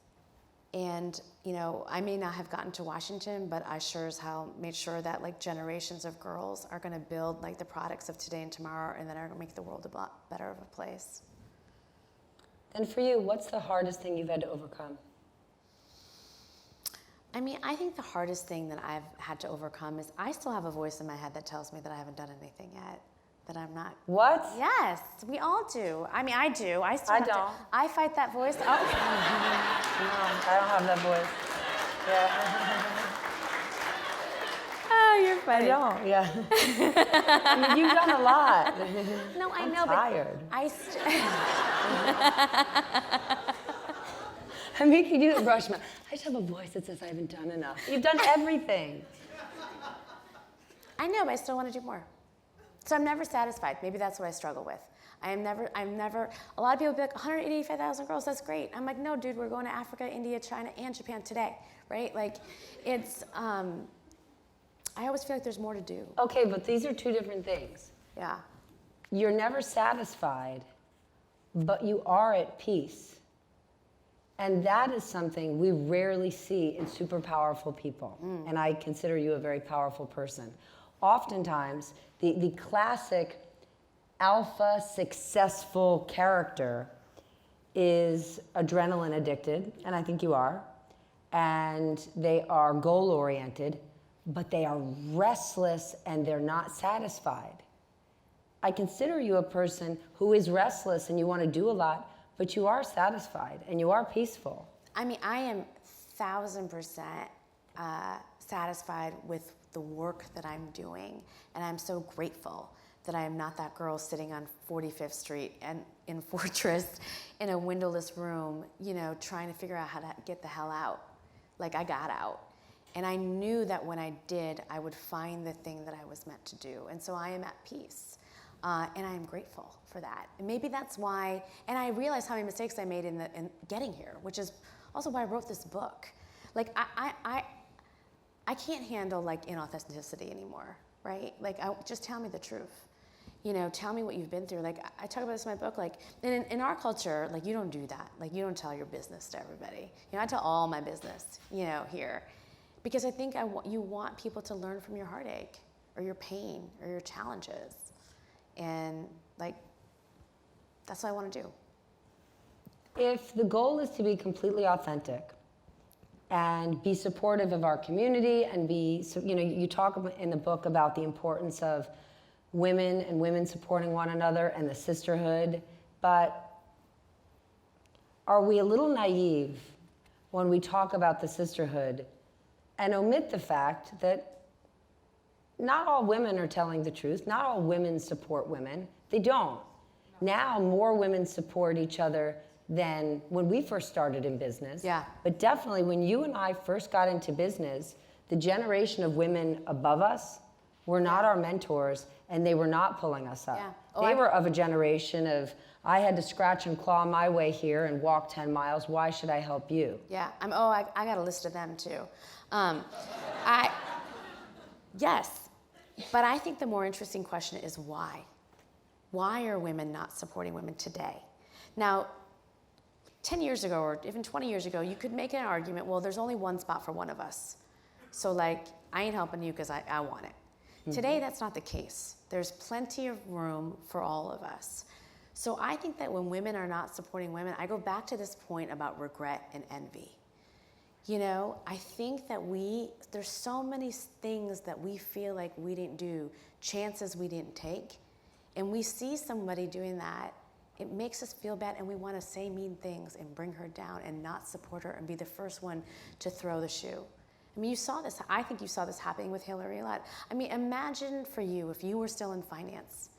And, you know, I may not have gotten to Washington, but I sure as hell made sure that like generations of girls are going to build like the products of today and tomorrow and that are going to make the world a lot better of a place. And for you, what's the hardest thing you've had to overcome? I mean, I think the hardest thing that I've had to overcome is I still have a voice in my head that tells me that I haven't done anything yet, that I'm not. What? Yes, we all do. I mean, I do. I don't. I fight that voice. Oh. No, I don't have that voice. Yeah. Oh, you're funny. I don't, yeah. I mean, you've done a lot. No, I I'm know, tired. but I'm making you brush my. I just have a voice that says I haven't done enough. You've done everything. I know, but I still want to do more. So I'm never satisfied. Maybe that's what I struggle with. I'm never, a lot of people be like, 185,000 girls, that's great. I'm like, no, dude, we're going to Africa, India, China, and Japan today, right? Like, it's, I always feel like there's more to do. Okay, but these are two different things. Yeah. You're never satisfied, but you are at peace. And that is something we rarely see in super powerful people. And I consider you a very powerful person. Oftentimes, the classic alpha successful character is adrenaline addicted, and I think you are, and they are goal oriented, but they are restless and they're not satisfied. I consider you a person who is restless and you want to do a lot, but you are satisfied and you are peaceful. I mean, I am 1,000% satisfied with the work that I'm doing, and I'm so grateful that I am not that girl sitting on 45th Street and in Fortress in a windowless room, you know, trying to figure out how to get the hell out. Like, I got out. And I knew that when I did, I would find the thing that I was meant to do. And so I am at peace. And I am grateful for that. And maybe that's why, and I realized how many mistakes I made in getting here, which is also why I wrote this book. Like, I can't handle, like, inauthenticity anymore, right? Like, just tell me the truth. You know, tell me what you've been through. Like, I talk about this in my book, like, in our culture, like, you don't do that. Like, you don't tell your business to everybody. You know, I tell all my business, you know, here. Because I think you want people to learn from your heartache or your pain or your challenges. And like, that's what I want to do. If the goal is to be completely authentic and be supportive of our community and you talk in the book about the importance of women and women supporting one another and the sisterhood, but are we a little naive when we talk about the sisterhood and omit the fact that not all women are telling the truth, not all women support women, they don't. Now more women support each other than when we first started in business. Yeah. But definitely when you and I first got into business, the generation of women above us were not our mentors, and they were not pulling us up. Yeah. They were of a generation of, I had to scratch and claw my way here and walk 10 miles. Why should I help you? Yeah. I got a list of them too. Yes. But I think the more interesting question is why? Why are women not supporting women today? Now, 10 years ago or even 20 years ago, you could make an argument, well, there's only one spot for one of us. So like, I ain't helping you because I want it. Mm-hmm. Today, that's not the case. There's plenty of room for all of us. So I think that when women are not supporting women, I go back to this point about regret and envy. You know, I think that there's so many things that we feel like we didn't do, chances we didn't take, and we see somebody doing that, it makes us feel bad, and we want to say mean things and bring her down and not support her and be the first one to throw the shoe. I mean, you saw this. I think you saw this happening with Hillary a lot. I mean, imagine for you if you were still in finance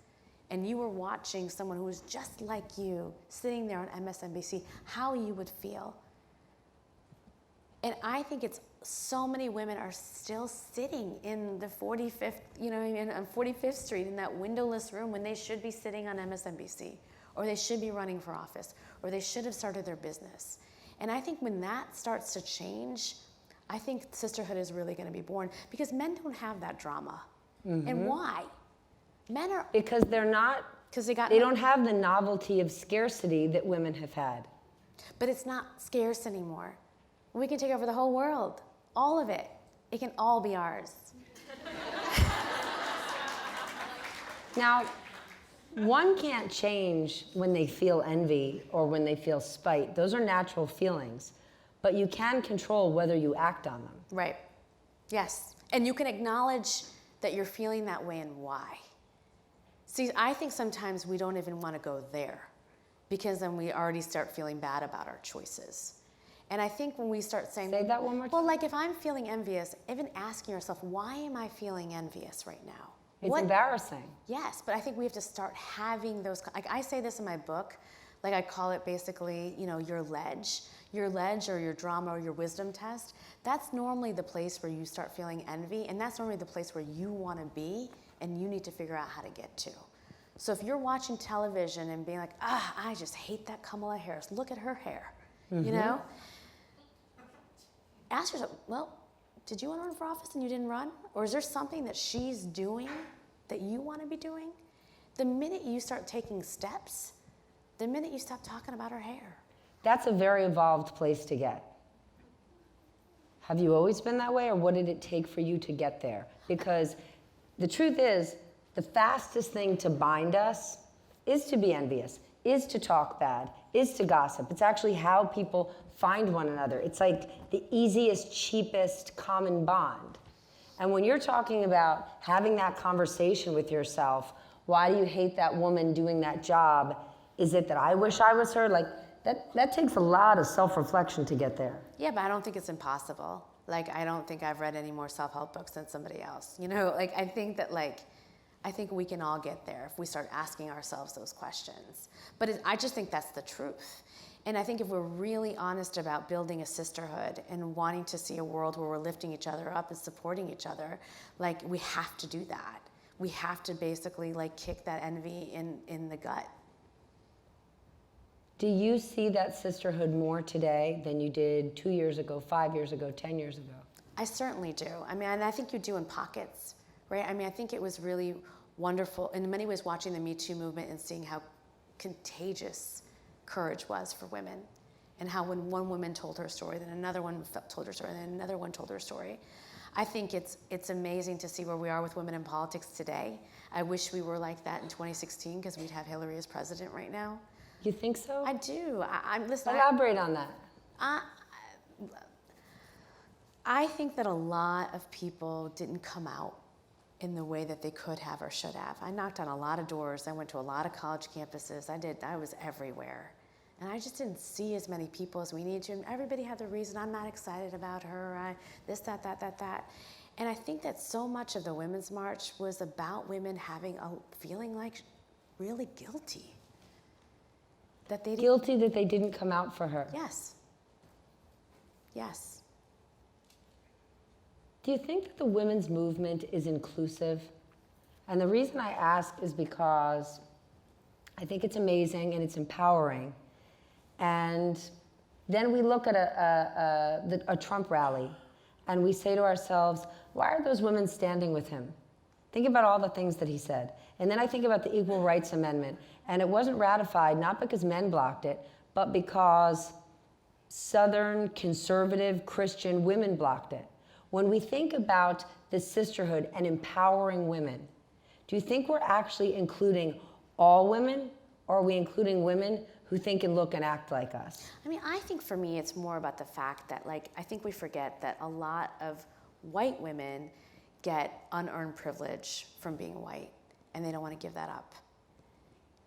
and you were watching someone who was just like you sitting there on MSNBC, how you would feel. And I think it's so many women are still sitting in the 45th, on 45th Street in that windowless room when they should be sitting on MSNBC, or they should be running for office, or they should have started their business. And I think when that starts to change, I think sisterhood is really going to be born, because men don't have that drama. Mm-hmm. And why? Men are... Because they're not... Because they don't have the novelty of scarcity that women have had. But it's not scarce anymore. We can take over the whole world. All of it. It can all be ours. Now, one can't change when they feel envy or when they feel spite. Those are natural feelings. But you can control whether you act on them. Right. Yes. And you can acknowledge that you're feeling that way and why. See, I think sometimes we don't even want to go there, because then we already start feeling bad about our choices. And I think when we start saying... Say that one more time. Well, like if I'm feeling envious, even asking yourself, why am I feeling envious right now? It's embarrassing. Yes, but I think we have to start having those... Like I say this in my book, like I call it basically, your ledge. Your ledge or your drama or your wisdom test, that's normally the place where you start feeling envy, and that's normally the place where you want to be and you need to figure out how to get to. So if you're watching television and being like, I just hate that Kamala Harris, look at her hair, mm-hmm. Ask yourself, well, did you want to run for office and you didn't run? Or is there something that she's doing that you want to be doing? The minute you start taking steps, the minute you stop talking about her hair. That's a very evolved place to get. Have you always been that way, or what did it take for you to get there? Because the truth is, the fastest thing to bind us is to be envious, is to talk bad, is to gossip. It's actually how people find one another. It's like the easiest, cheapest common bond. And when you're talking about having that conversation with yourself, why do you hate that woman doing that job? Is it that I wish I was her? Like, that takes a lot of self-reflection to get there. Yeah, but I don't think it's impossible. Like, I don't think I've read any more self-help books than somebody else. I think that, I think we can all get there if we start asking ourselves those questions. But I just think that's the truth. And I think if we're really honest about building a sisterhood and wanting to see a world where we're lifting each other up and supporting each other, we have to do that. We have to basically, kick that envy in the gut. Do you see that sisterhood more today than you did 2 years ago, 5 years ago, 10 years ago? I certainly do. And I think you do in pockets, right? I think it was really wonderful, in many ways, watching the Me Too movement and seeing how contagious courage was for women. and how when one woman told her story, then another one told her story, and then another one told her story. I think it's amazing to see where we are with women in politics today. I wish we were like that in 2016 because we'd have Hillary as president right now. You think so? I do. I'm listening. Elaborate on that. I think that a lot of people didn't come out in the way that they could have or should have. I knocked on a lot of doors. I went to a lot of college campuses. I was everywhere. And I just didn't see as many people as we needed to. And everybody had their reason. I'm not excited about her. This, that. And I think that so much of the Women's March was about women feeling like really guilty. Guilty that they didn't come out for her. Yes. Yes. Do you think that the women's movement is inclusive? And the reason I ask is because I think it's amazing and it's empowering. And then we look at a Trump rally and we say to ourselves, why are those women standing with him? Think about all the things that he said. And then I think about the Equal Rights Amendment. And it wasn't ratified, not because men blocked it, but because Southern conservative Christian women blocked it. When we think about the sisterhood and empowering women, do you think we're actually including all women, or are we including women who think and look and act like us? I mean, I think for me, it's more about the fact that, I think we forget that a lot of white women get unearned privilege from being white, and they don't want to give that up.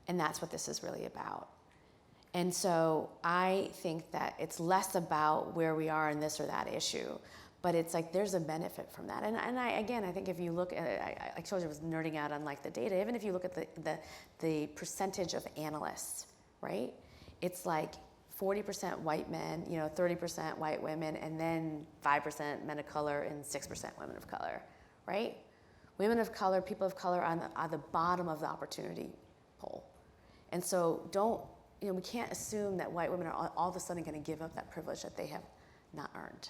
And that's what this is really about. And so I think that it's less about where we are in this or that issue, but it's like there's a benefit from that. And I think if you look at, I told you I was nerding out on the data, even if you look at the percentage of analysts, right? It's like 40% white men, 30% white women, and then 5% men of color and 6% women of color, right? Women of color, people of color are the bottom of the opportunity pool. And so we can't assume that white women are all of a sudden going to give up that privilege that they have not earned.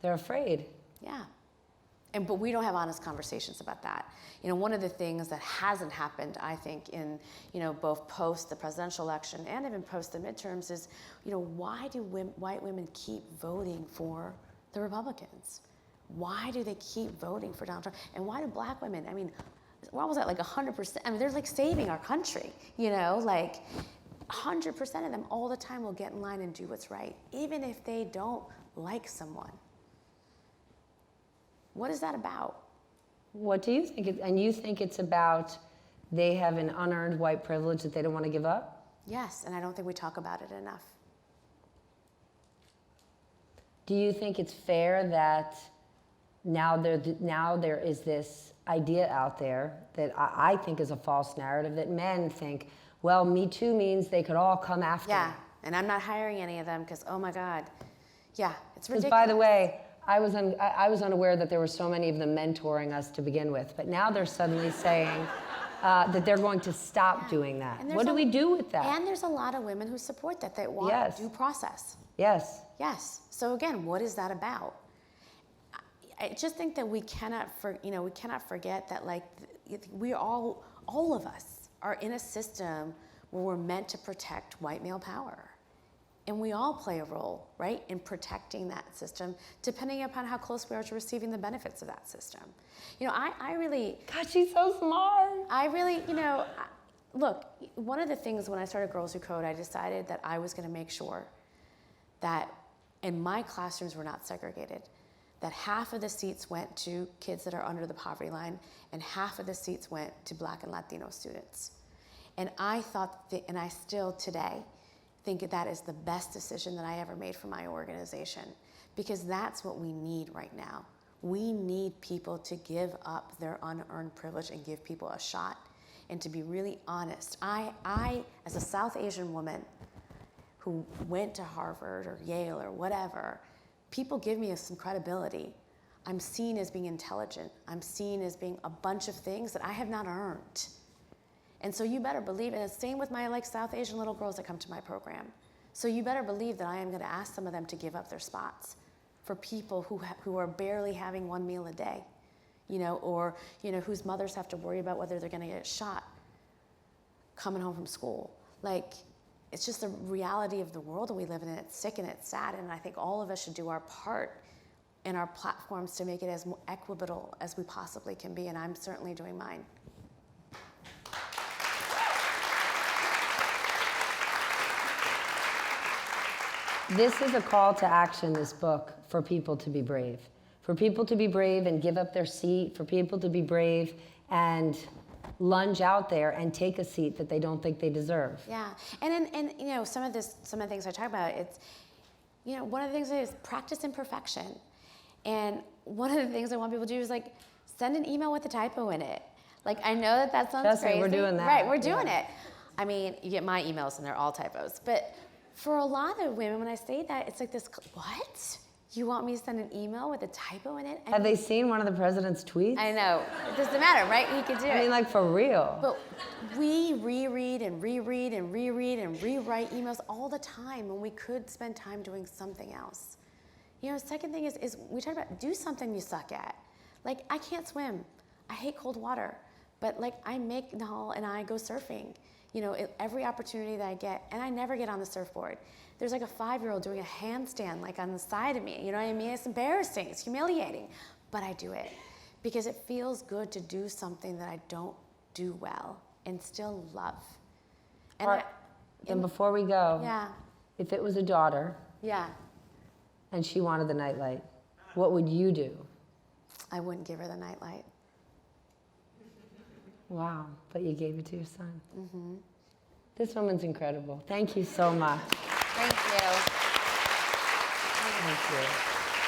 They're afraid. Yeah. But we don't have honest conversations about that. One of the things that hasn't happened, I think, in, both post the presidential election and even post the midterms is, why do white women keep voting for the Republicans? Why do they keep voting for Donald Trump? And why do black women, we're almost at 100%, they're saving our country, 100% of them all the time will get in line and do what's right, even if they don't like someone. What is that about? What do you think? And you think it's about they have an unearned white privilege that they don't want to give up? Yes, and I don't think we talk about it enough. Do you think it's fair that now there is this idea out there that I think is a false narrative, that men think, well, Me Too means they could all come after me. Yeah, and I'm not hiring any of them because, oh my God. Yeah, it's ridiculous. Because by the way, I was unaware that there were so many of them mentoring us to begin with, but now they're suddenly saying that they're going to stop doing that. What do we do with that? And there's a lot of women who support that want due process. Yes. Yes. So again, what is that about? I just think that we cannot forget that we all of us are in a system where we're meant to protect white male power. And we all play a role, right, in protecting that system, depending upon how close we are to receiving the benefits of that system. I really... God, she's so smart. I really, look, one of the things when I started Girls Who Code, I decided that I was going to make sure that in my classrooms were not segregated, that half of the seats went to kids that are under the poverty line, and half of the seats went to Black and Latino students. And I thought, and I still today, think that is the best decision that I ever made for my organization, because that's what we need right now. We need people to give up their unearned privilege and give people a shot, and to be really honest. I as a South Asian woman who went to Harvard or Yale or whatever, people give me some credibility. I'm seen as being intelligent. I'm seen as being a bunch of things that I have not earned. And so you better believe, and it's the same with my South Asian little girls that come to my program. So you better believe that I am going to ask some of them to give up their spots for people who are barely having one meal a day, or whose mothers have to worry about whether they're going to get shot coming home from school. it's just the reality of the world that we live in, and it's sick and it's sad, and I think all of us should do our part in our platforms to make it as equitable as we possibly can be, and I'm certainly doing mine. This is a call to action, this book, for people to be brave. For people to be brave and give up their seat, for people to be brave and lunge out there and take a seat that they don't think they deserve. Yeah, and you know, some of the things I talk about, it's, you know, one of the things is practice imperfection. And one of the things I want people to do is like send an email with a typo in it. Like, I know that sounds Trust me, crazy. we're doing that. Right, we're doing it. I mean, you get my emails and they're all typos. But for a lot of women, when I say that, it's like this, what? You want me to send an email with a typo in it? Have they seen one of the president's tweets? I know. It doesn't matter, right? He could do it. I mean, like, for real. But we reread and reread and reread and rewrite emails all the time when we could spend time doing something else. You know, second thing is we talk about do something you suck at. Like, I can't swim. I hate cold water. But, like, I make Nahal and I go surfing. You know, every opportunity that I get, and I never get on the surfboard. There's like a 5-year-old doing a handstand like on the side of me. You know what I mean? It's embarrassing. It's humiliating. But I do it because it feels good to do something that I don't do well and still love. And And before we go, yeah, if it was a daughter yeah, and she wanted the nightlight, what would you do? I wouldn't give her the nightlight. Wow, but you gave it to your son. Mm-hmm. This woman's incredible. Thank you so much. Thank you.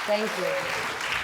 Thank you. Thank you.